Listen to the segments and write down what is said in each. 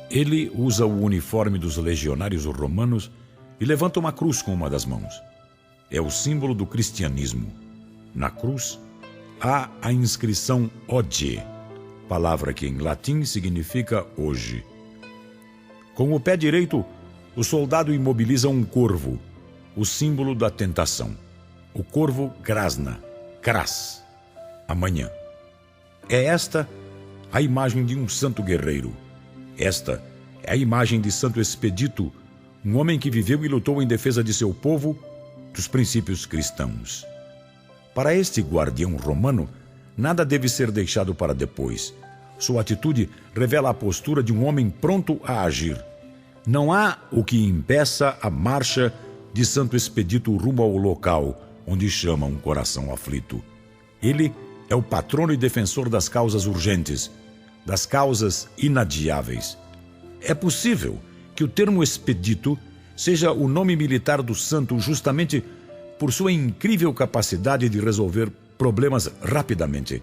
Ele usa o uniforme dos legionários romanos e levanta uma cruz com uma das mãos. É o símbolo do cristianismo. Na cruz há a inscrição Hodie, palavra que em latim significa hoje. Com o pé direito, o soldado imobiliza um corvo, o símbolo da tentação. O corvo grasna, cras, amanhã. É esta a imagem de um santo guerreiro. Esta é a imagem de Santo Expedito, um homem que viveu e lutou em defesa de seu povo, dos princípios cristãos. Para este guardião romano, nada deve ser deixado para depois. Sua atitude revela a postura de um homem pronto a agir. Não há o que impeça a marcha de Santo Expedito rumo ao local onde chama um coração aflito. Ele é o patrono e defensor das causas urgentes, das causas inadiáveis. É possível que o termo expedito seja o nome militar do santo justamente por sua incrível capacidade de resolver problemas rapidamente.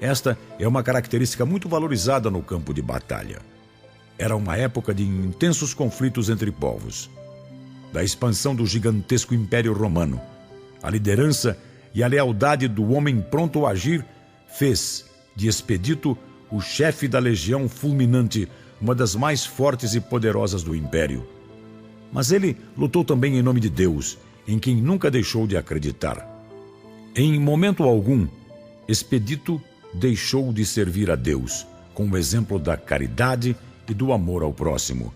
Esta é uma característica muito valorizada no campo de batalha. Era uma época de intensos conflitos entre povos. Da expansão do gigantesco Império Romano, a liderança e a lealdade do homem pronto a agir fez de Expedito o chefe da legião fulminante, uma das mais fortes e poderosas do Império. Mas ele lutou também em nome de Deus, em quem nunca deixou de acreditar. Em momento algum, Expedito deixou de servir a Deus, com o exemplo da caridade e do amor ao próximo.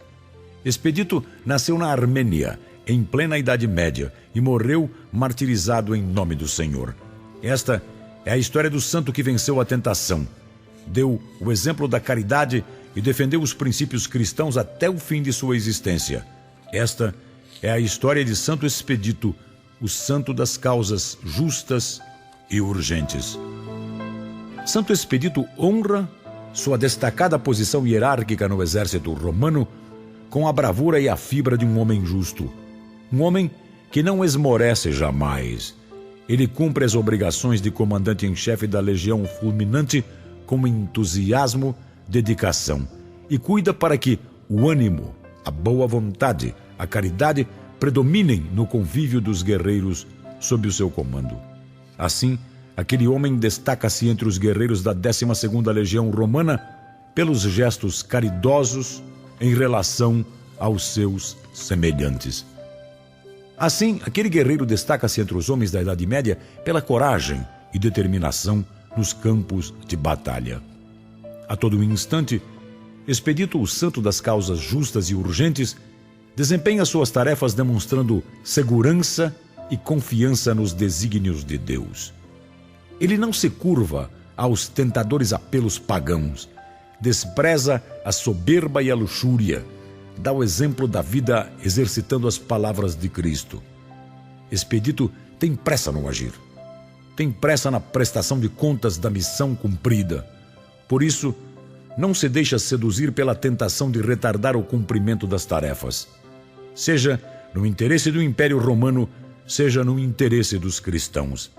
Expedito nasceu na Armênia, em plena Idade Média, e morreu martirizado em nome do Senhor. Esta é a história do santo que venceu a tentação, deu o exemplo da caridade e defendeu os princípios cristãos até o fim de sua existência. Esta é a história de Santo Expedito, o santo das causas justas e urgentes. Santo Expedito honra sua destacada posição hierárquica no exército romano com a bravura e a fibra de um homem justo. Um homem que não esmorece jamais. Ele cumpre as obrigações de comandante em chefe da legião fulminante com entusiasmo, dedicação e cuida para que o ânimo, a boa vontade, a caridade predominem no convívio dos guerreiros sob o seu comando. Assim, aquele homem destaca-se entre os guerreiros da 12ª Legião Romana pelos gestos caridosos em relação aos seus semelhantes. Assim, aquele guerreiro destaca-se entre os homens da Idade Média pela coragem e determinação nos campos de batalha. A todo instante, Expedito, o santo das causas justas e urgentes, desempenha suas tarefas demonstrando segurança e confiança nos desígnios de Deus. Ele não se curva aos tentadores apelos pagãos, despreza a soberba e a luxúria, dá o exemplo da vida exercitando as palavras de Cristo. Expedito tem pressa no agir, tem pressa na prestação de contas da missão cumprida. Por isso, não se deixa seduzir pela tentação de retardar o cumprimento das tarefas, seja no interesse do Império Romano, seja no interesse dos cristãos.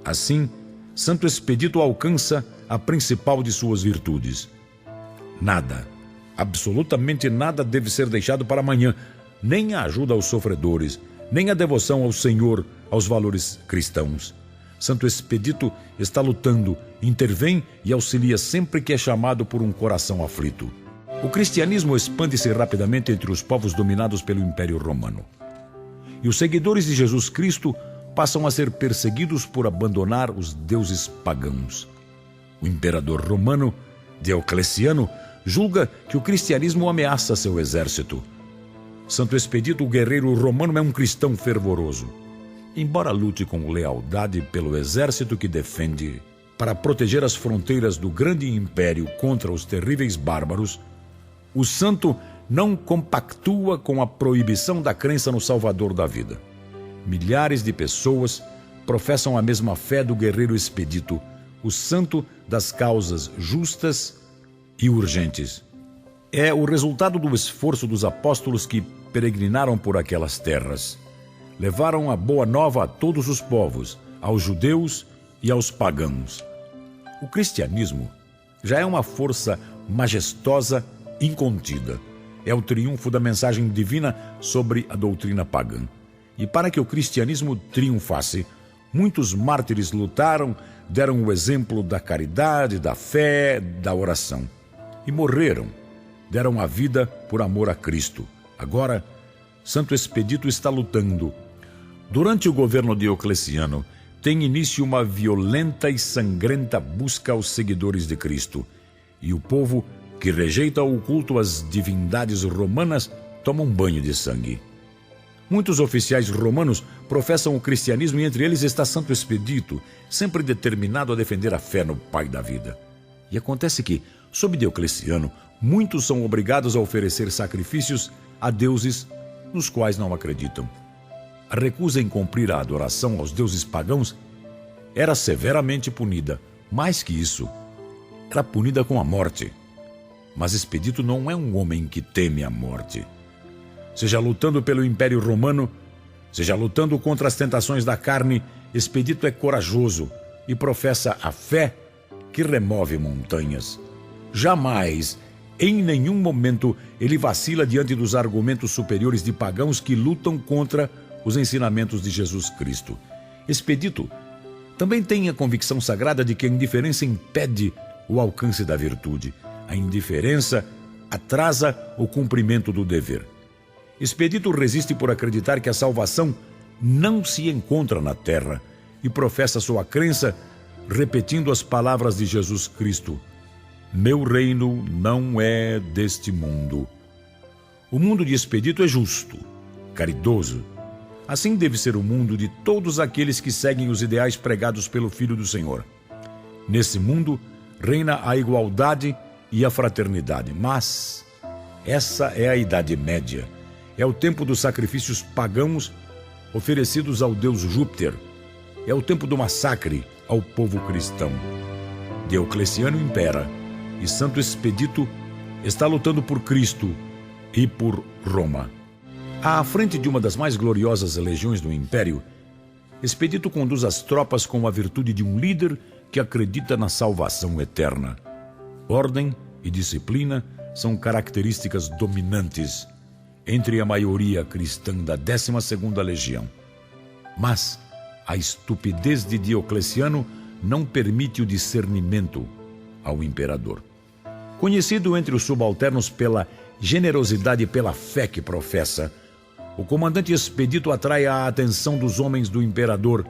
Assim, Santo Expedito alcança a principal de suas virtudes. Nada, absolutamente nada deve ser deixado para amanhã, nem a ajuda aos sofredores, nem a devoção ao Senhor, aos valores cristãos. Santo Expedito está lutando, intervém e auxilia sempre que é chamado por um coração aflito. O cristianismo expande-se rapidamente entre os povos dominados pelo Império Romano. E os seguidores de Jesus Cristo passam a ser perseguidos por abandonar os deuses pagãos. O imperador romano, Diocleciano, julga que o cristianismo ameaça seu exército. Santo Expedito, o guerreiro romano, é um cristão fervoroso. Embora lute com lealdade pelo exército que defende para proteger as fronteiras do grande império contra os terríveis bárbaros, o santo não compactua com a proibição da crença no Salvador da vida. Milhares de pessoas professam a mesma fé do guerreiro Expedito, o santo das causas justas e urgentes. É o resultado do esforço dos apóstolos que peregrinaram por aquelas terras. Levaram a boa nova a todos os povos, aos judeus e aos pagãos. O cristianismo já é uma força majestosa, incontida. é o triunfo da mensagem divina sobre a doutrina pagã. E para que o cristianismo triunfasse, muitos mártires lutaram, deram o exemplo da caridade, da fé, da oração. E morreram, deram a vida por amor a Cristo. Agora, Santo Expedito está lutando. Durante o governo de Diocleciano, tem início uma violenta e sangrenta busca aos seguidores de Cristo. E o povo, que rejeita o culto às divindades romanas, toma um banho de sangue. Muitos oficiais romanos professam o cristianismo e entre eles está Santo Expedito, sempre determinado a defender a fé no Pai da vida. E acontece que, sob Diocleciano, muitos são obrigados a oferecer sacrifícios a deuses nos quais não acreditam. A recusa em cumprir a adoração aos deuses pagãos era severamente punida. Mais que isso, era punida com a morte. Mas Expedito não é um homem que teme a morte. Seja lutando pelo Império Romano, seja lutando contra as tentações da carne, Expedito é corajoso e professa a fé que remove montanhas. Jamais, em nenhum momento, ele vacila diante dos argumentos superiores de pagãos que lutam contra os ensinamentos de Jesus Cristo. Expedito também tem a convicção sagrada de que a indiferença impede o alcance da virtude. A indiferença atrasa o cumprimento do dever. Expedito resiste por acreditar que a salvação não se encontra na terra e professa sua crença repetindo as palavras de Jesus Cristo: meu reino não é deste mundo. O mundo de Expedito é justo, caridoso. Assim deve ser o mundo de todos aqueles que seguem os ideais pregados pelo Filho do Senhor. Nesse mundo reina a igualdade e a fraternidade, mas essa é a Idade Média. É o tempo dos sacrifícios pagãos oferecidos ao deus Júpiter. É o tempo do massacre ao povo cristão. Diocleciano impera e Santo Expedito está lutando por Cristo e por Roma. À frente de uma das mais gloriosas legiões do Império, Expedito conduz as tropas com a virtude de um líder que acredita na salvação eterna. Ordem e disciplina são características dominantes entre a maioria cristã da 12ª Legião. Mas a estupidez de Diocleciano não permite o discernimento ao imperador. Conhecido entre os subalternos pela generosidade e pela fé que professa, o comandante Expedito atrai a atenção dos homens do imperador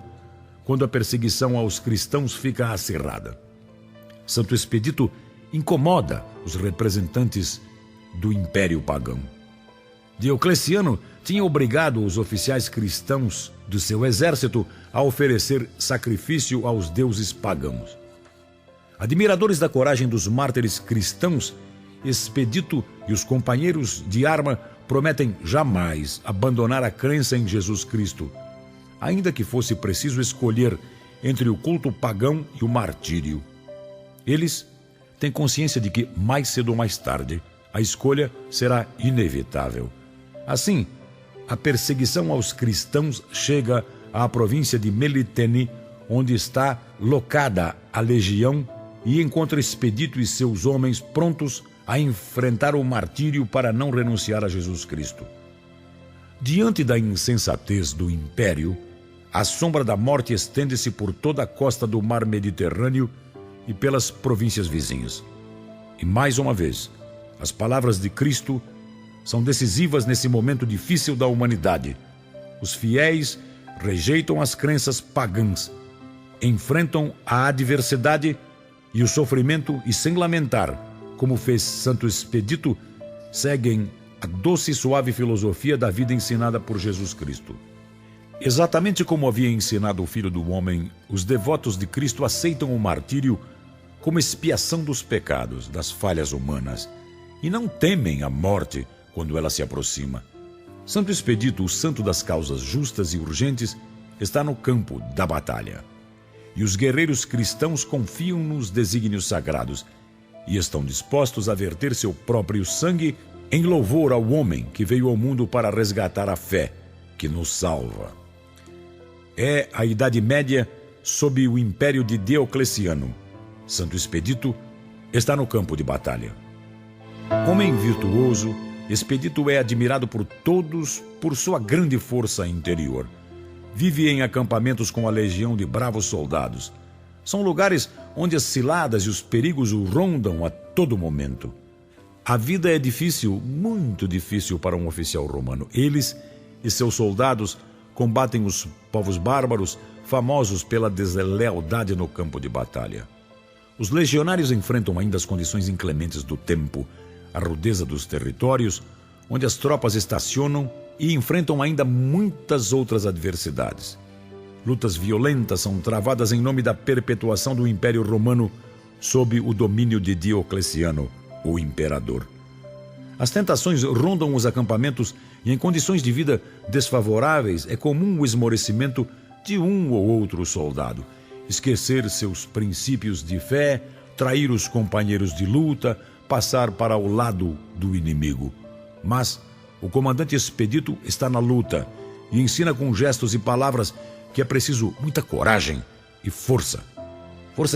quando a perseguição aos cristãos fica acirrada. Santo Expedito incomoda os representantes do Império Pagão. Diocleciano tinha obrigado os oficiais cristãos do seu exército a oferecer sacrifício aos deuses pagãos. Admiradores da coragem dos mártires cristãos, Expedito e os companheiros de arma prometem jamais abandonar a crença em Jesus Cristo, ainda que fosse preciso escolher entre o culto pagão e o martírio. Eles têm consciência de que, mais cedo ou mais tarde, a escolha será inevitável. Assim, a perseguição aos cristãos chega à província de Melitene, onde está locada a legião, e encontra Expedito e seus homens prontos a enfrentar o martírio para não renunciar a Jesus Cristo. Diante da insensatez do império, a sombra da morte estende-se por toda a costa do mar Mediterrâneo e pelas províncias vizinhas. E mais uma vez, as palavras de Cristo são decisivas nesse momento difícil da humanidade. Os fiéis rejeitam as crenças pagãs, enfrentam a adversidade e o sofrimento e, sem lamentar, como fez Santo Expedito, seguem a doce e suave filosofia da vida ensinada por Jesus Cristo. Exatamente como havia ensinado o Filho do Homem, os devotos de Cristo aceitam o martírio como expiação dos pecados, das falhas humanas, e não temem a morte quando ela se aproxima. Santo Expedito, o santo das causas justas e urgentes, está no campo da batalha. E os guerreiros cristãos confiam nos desígnios sagrados e estão dispostos a verter seu próprio sangue em louvor ao homem que veio ao mundo para resgatar a fé que nos salva. É a Idade Média sob o império de Diocleciano. Santo Expedito está no campo de batalha. Homem virtuoso, Expedito é admirado por todos por sua grande força interior. Vive em acampamentos com a legião de bravos soldados. São lugares onde as ciladas e os perigos o rondam a todo momento. A vida é difícil, muito difícil para um oficial romano. Eles e seus soldados combatem os povos bárbaros, famosos pela deslealdade no campo de batalha. Os legionários enfrentam ainda as condições inclementes do tempo, a rudeza dos territórios, onde as tropas estacionam, e enfrentam ainda muitas outras adversidades. Lutas violentas são travadas em nome da perpetuação do Império Romano sob o domínio de Diocleciano, o imperador. As tentações rondam os acampamentos e, em condições de vida desfavoráveis, é comum o esmorecimento de um ou outro soldado, esquecer seus princípios de fé, trair os companheiros de luta, passar para o lado do inimigo. Mas o comandante Expedito está na luta e ensina com gestos e palavras que é preciso muita coragem e força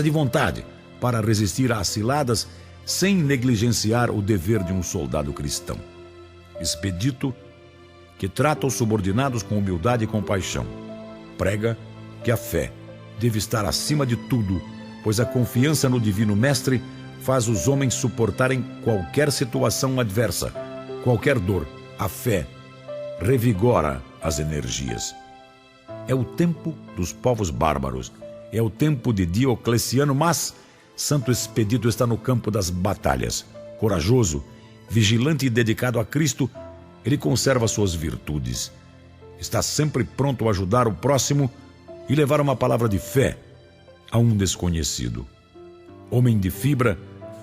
de vontade para resistir às ciladas sem negligenciar o dever de um soldado cristão. Expedito, que trata os subordinados com humildade e compaixão, prega que a fé deve estar acima de tudo, pois a confiança no Divino Mestre faz os homens suportarem qualquer situação adversa, qualquer dor. A fé revigora as energias. É o tempo dos povos bárbaros, é o tempo de Diocleciano, mas Santo Expedito está no campo das batalhas. Corajoso, vigilante e dedicado a Cristo, ele conserva suas virtudes. Está sempre pronto a ajudar o próximo e levar uma palavra de fé a um desconhecido. Homem de fibra,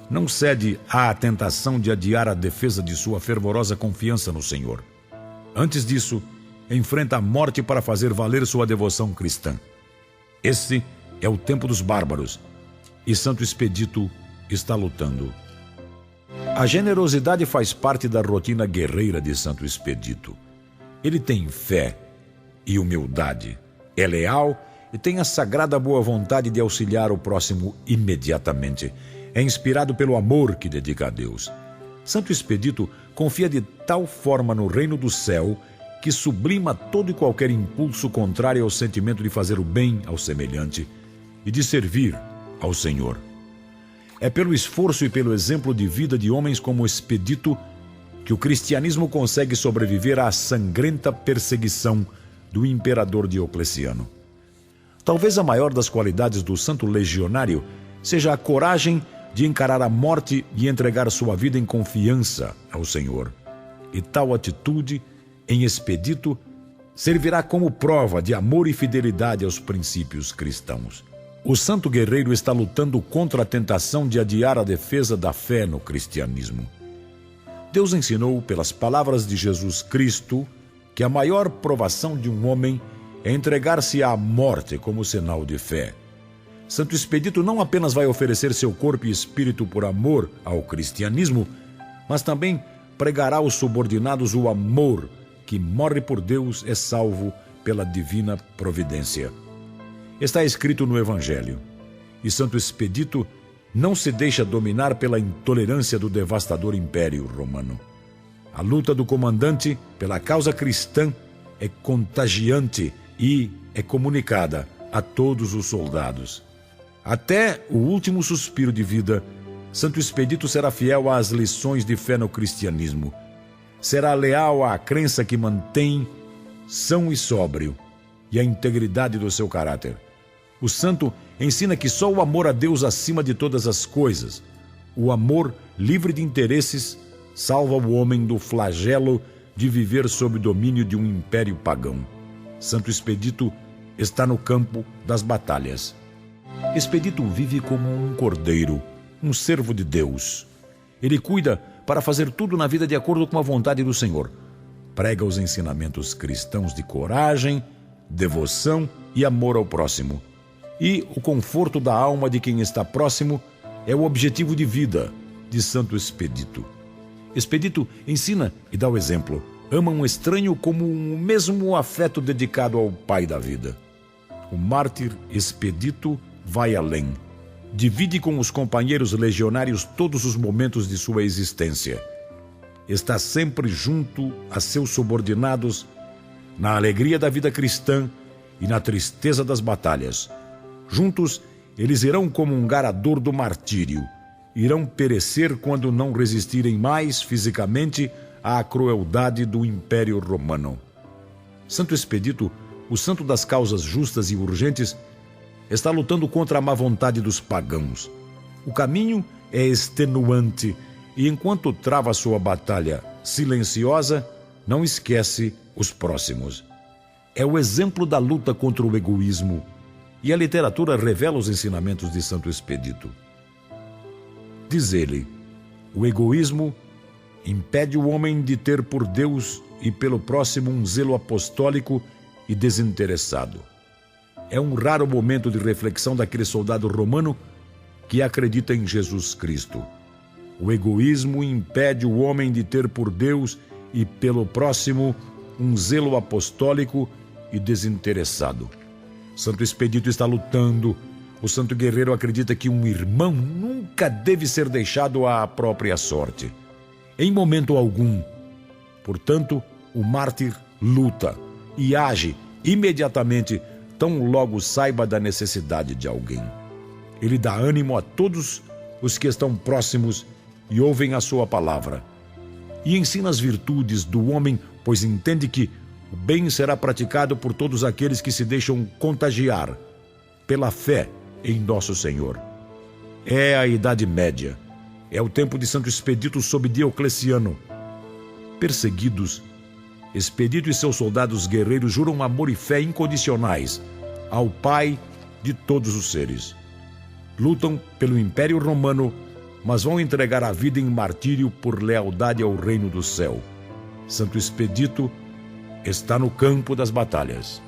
não cede à tentação de adiar a defesa de sua fervorosa confiança no Senhor. Antes disso, enfrenta a morte para fazer valer sua devoção cristã. Esse é o tempo dos bárbaros, e Santo Expedito está lutando. A generosidade faz parte da rotina guerreira de Santo Expedito. Ele tem fé e humildade, é leal e tem a sagrada boa vontade de auxiliar o próximo imediatamente. É inspirado pelo amor que dedica a Deus. Santo Expedito confia de tal forma no reino do céu que sublima todo e qualquer impulso contrário ao sentimento de fazer o bem ao semelhante e de servir ao Senhor. É pelo esforço e pelo exemplo de vida de homens como Expedito que o cristianismo consegue sobreviver à sangrenta perseguição do imperador Diocleciano. Talvez a maior das qualidades do santo legionário seja a coragem de encarar a morte e entregar sua vida em confiança ao Senhor. E tal atitude, em Expedito, servirá como prova de amor e fidelidade aos princípios cristãos. O santo guerreiro está lutando contra a tentação de adiar a defesa da fé no cristianismo. Deus ensinou, pelas palavras de Jesus Cristo, que a maior provação de um homem é entregar-se à morte como sinal de fé. Santo Expedito não apenas vai oferecer seu corpo e espírito por amor ao cristianismo, mas também pregará aos subordinados o amor que morre por Deus é salvo pela divina providência. Está escrito no Evangelho, e Santo Expedito não se deixa dominar pela intolerância do devastador Império Romano. A luta do comandante pela causa cristã é contagiante e é comunicada a todos os soldados. Até o último suspiro de vida, Santo Expedito será fiel às lições de fé no cristianismo. Será leal à crença que mantém são e sóbrio e à integridade do seu caráter. O santo ensina que só o amor a Deus acima de todas as coisas, o amor livre de interesses, salva o homem do flagelo de viver sob o domínio de um império pagão. Santo Expedito está no campo das batalhas. Expedito vive como um cordeiro, um servo de Deus. Ele cuida para fazer tudo na vida de acordo com a vontade do Senhor. Prega os ensinamentos cristãos de coragem, devoção e amor ao próximo. E o conforto da alma de quem está próximo é o objetivo de vida de Santo Expedito. Expedito ensina e dá o exemplo. Ama um estranho como o mesmo afeto dedicado ao Pai da vida. O mártir Expedito vai além. Divide com os companheiros legionários todos os momentos de sua existência. está sempre junto a seus subordinados na alegria da vida cristã e na tristeza das batalhas. Juntos, eles irão comungar a dor do martírio, irão perecer quando não resistirem mais fisicamente à crueldade do Império Romano. Santo Expedito, o santo das causas justas e urgentes, está lutando contra a má vontade dos pagãos. O caminho é extenuante e, enquanto trava sua batalha silenciosa, não esquece os próximos. É o exemplo da luta contra o egoísmo, e a literatura revela os ensinamentos de Santo Expedito. Diz ele: o egoísmo impede o homem de ter por Deus e pelo próximo um zelo apostólico e desinteressado. É um raro momento de reflexão daquele soldado romano que acredita em Jesus Cristo. O egoísmo impede o homem de ter por Deus e pelo próximo um zelo apostólico e desinteressado. Santo Expedito está lutando. O santo guerreiro acredita que um irmão nunca deve ser deixado à própria sorte, em momento algum. Portanto, o mártir luta e age imediatamente, tão logo saiba da necessidade de alguém. Ele dá ânimo a todos os que estão próximos e ouvem a sua palavra. E ensina as virtudes do homem, pois entende que o bem será praticado por todos aqueles que se deixam contagiar pela fé em nosso Senhor. É a Idade Média. É o tempo de Santo Expedito sob Diocleciano. Perseguidos, Expedito e seus soldados guerreiros juram amor e fé incondicionais ao Pai de todos os seres. Lutam pelo Império Romano, mas vão entregar a vida em martírio por lealdade ao reino do céu. Santo Expedito está no campo das batalhas.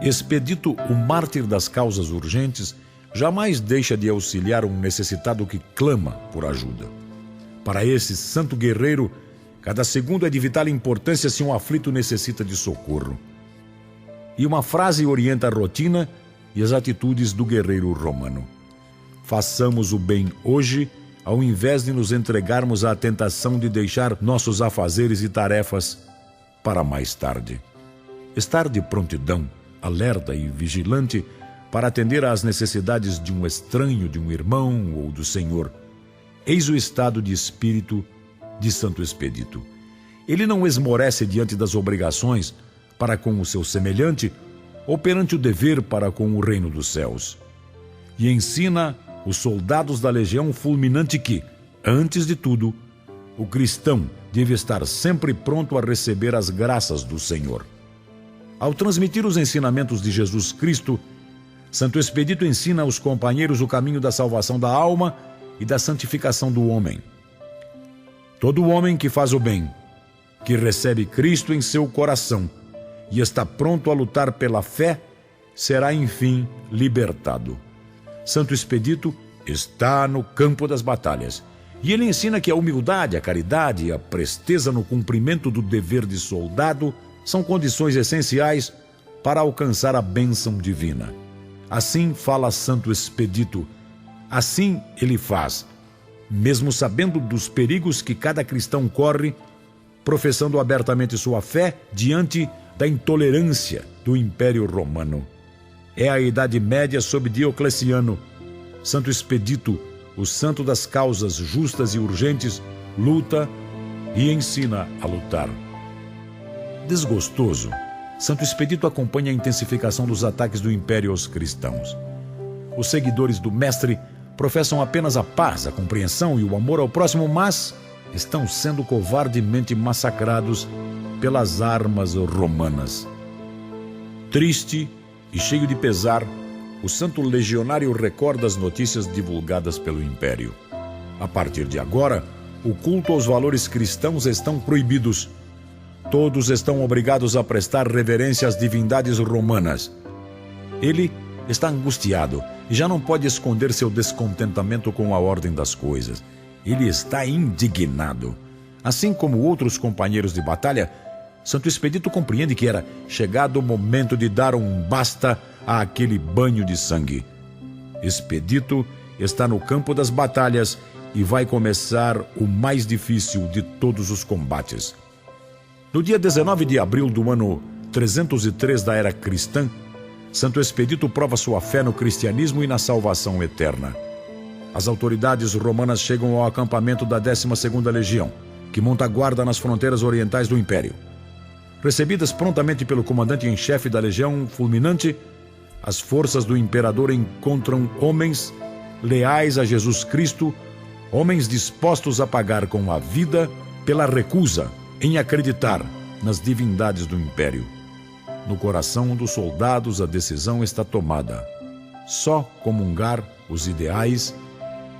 Expedito, o mártir das causas urgentes, jamais deixa de auxiliar um necessitado que clama por ajuda. Para esse santo guerreiro, cada segundo é de vital importância se um aflito necessita de socorro. E uma frase orienta a rotina e as atitudes do guerreiro romano: façamos o bem hoje, ao invés de nos entregarmos à tentação de deixar nossos afazeres e tarefas para mais tarde. Estar de prontidão, alerta e vigilante para atender às necessidades de um estranho, de um irmão ou do Senhor. Eis o estado de espírito de Santo Expedito. Ele não esmorece diante das obrigações para com o seu semelhante ou perante o dever para com o reino dos céus. E ensina os soldados da legião fulminante que, antes de tudo, o cristão deve estar sempre pronto a receber as graças do Senhor. Ao transmitir os ensinamentos de Jesus Cristo, Santo Expedito ensina aos companheiros o caminho da salvação da alma e da santificação do homem. Todo homem que faz o bem, que recebe Cristo em seu coração e está pronto a lutar pela fé, será enfim libertado. Santo Expedito está no campo das batalhas e ele ensina que a humildade, a caridade e a presteza no cumprimento do dever de soldado são condições essenciais para alcançar a bênção divina. Assim fala Santo Expedito, assim ele faz, mesmo sabendo dos perigos que cada cristão corre, professando abertamente sua fé diante da intolerância do Império Romano. É a Idade Média sob Diocleciano. Santo Expedito, o santo das causas justas e urgentes, luta e ensina a lutar. Desgostoso, Santo Expedito acompanha a intensificação dos ataques do Império aos cristãos. Os seguidores do Mestre professam apenas a paz, a compreensão e o amor ao próximo, mas estão sendo covardemente massacrados pelas armas romanas. Triste e cheio de pesar, o santo legionário recorda as notícias divulgadas pelo Império. A partir de agora, o culto aos valores cristãos estão proibidos. Todos estão obrigados a prestar reverência às divindades romanas. Ele está angustiado e já não pode esconder seu descontentamento com a ordem das coisas. Ele está indignado. Assim como outros companheiros de batalha, Santo Expedito compreende que era chegado o momento de dar um basta àquele banho de sangue. Expedito está no campo das batalhas e vai começar o mais difícil de todos os combates. No dia 19 de abril do ano 303 da era cristã, Santo Expedito prova sua fé no cristianismo e na salvação eterna. As autoridades romanas chegam ao acampamento da 12ª Legião, que monta guarda nas fronteiras orientais do Império. Recebidas prontamente pelo comandante em chefe da Legião Fulminante, as forças do imperador encontram homens leais a Jesus Cristo, homens dispostos a pagar com a vida pela recusa em acreditar nas divindades do Império. No coração dos soldados a decisão está tomada: só comungar os ideais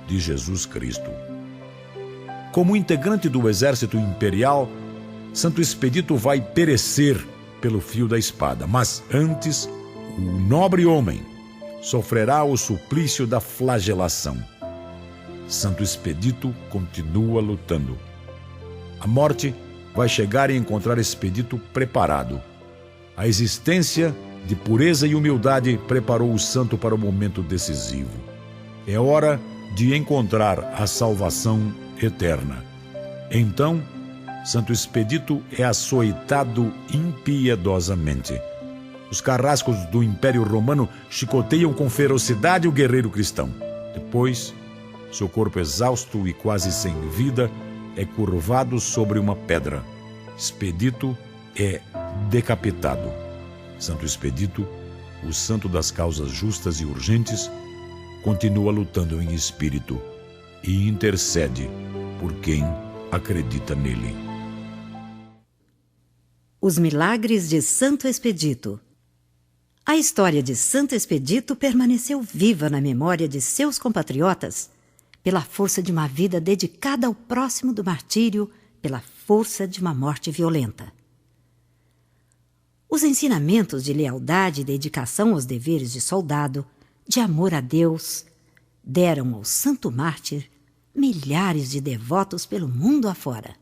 de Jesus Cristo. Como integrante do exército imperial, Santo Expedito vai perecer pelo fio da espada, mas antes, o nobre homem sofrerá o suplício da flagelação. Santo Expedito continua lutando. A morte vai chegar e encontrar Expedito preparado. A existência de pureza e humildade preparou o santo para o momento decisivo. É hora de encontrar a salvação eterna. Então, Santo Expedito é açoitado impiedosamente. Os carrascos do Império Romano chicoteiam com ferocidade o guerreiro cristão. Depois, seu corpo exausto e quase sem vida é curvado sobre uma pedra. Expedito é decapitado. Santo Expedito, o santo das causas justas e urgentes, continua lutando em espírito e intercede por quem acredita nele. Os milagres de Santo Expedito. A história de Santo Expedito permaneceu viva na memória de seus compatriotas pela força de uma vida dedicada ao próximo do martírio, pela força de uma morte violenta. Os ensinamentos de lealdade e dedicação aos deveres de soldado, de amor a Deus, deram ao santo mártir milhares de devotos pelo mundo afora.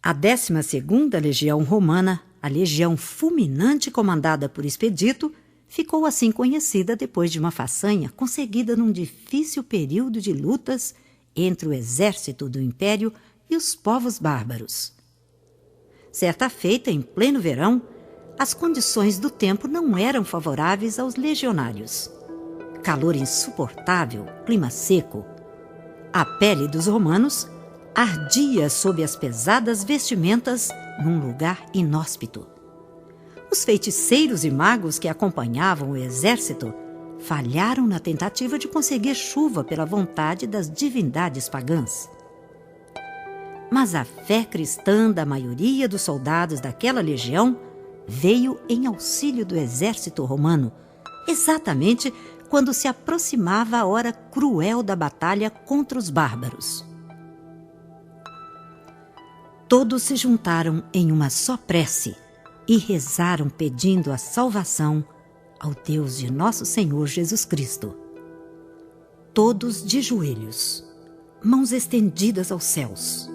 A 12ª Legião Romana, a Legião Fulminante comandada por Expedito, ficou assim conhecida depois de uma façanha conseguida num difícil período de lutas entre o exército do Império e os povos bárbaros. Certa feita, em pleno verão, as condições do tempo não eram favoráveis aos legionários. Calor insuportável, clima seco. A pele dos romanos ardia sob as pesadas vestimentas num lugar inóspito. Os feiticeiros e magos que acompanhavam o exército falharam na tentativa de conseguir chuva pela vontade das divindades pagãs. Mas a fé cristã da maioria dos soldados daquela legião veio em auxílio do exército romano, exatamente quando se aproximava a hora cruel da batalha contra os bárbaros. Todos se juntaram em uma só prece e rezaram pedindo a salvação ao Deus de nosso Senhor Jesus Cristo. Todos de joelhos, mãos estendidas aos céus,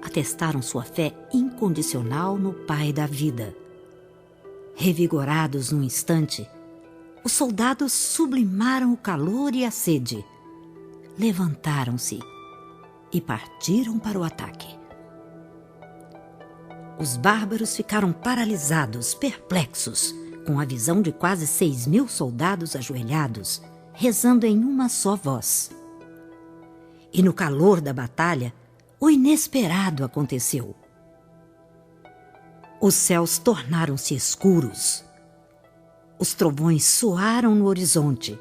atestaram sua fé incondicional no Pai da vida. Revigorados num instante, os soldados sublimaram o calor e a sede, levantaram-se e partiram para o ataque. Os bárbaros ficaram paralisados, perplexos, com a visão de quase 6.000 soldados ajoelhados, rezando em uma só voz. E no calor da batalha, o inesperado aconteceu. Os céus tornaram-se escuros. Os trovões soaram no horizonte.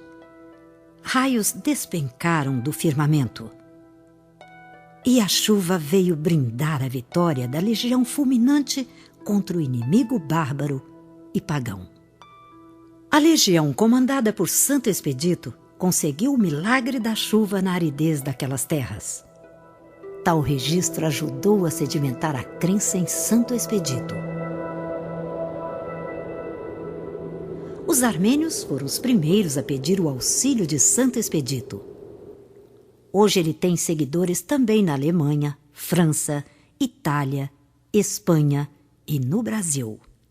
Raios despencaram do firmamento. E a chuva veio brindar a vitória da legião fulminante contra o inimigo bárbaro e pagão. A legião comandada por Santo Expedito conseguiu o milagre da chuva na aridez daquelas terras. Tal registro ajudou a sedimentar a crença em Santo Expedito. Os armênios foram os primeiros a pedir o auxílio de Santo Expedito. Hoje ele tem seguidores também na Alemanha, França, Itália, Espanha e no Brasil.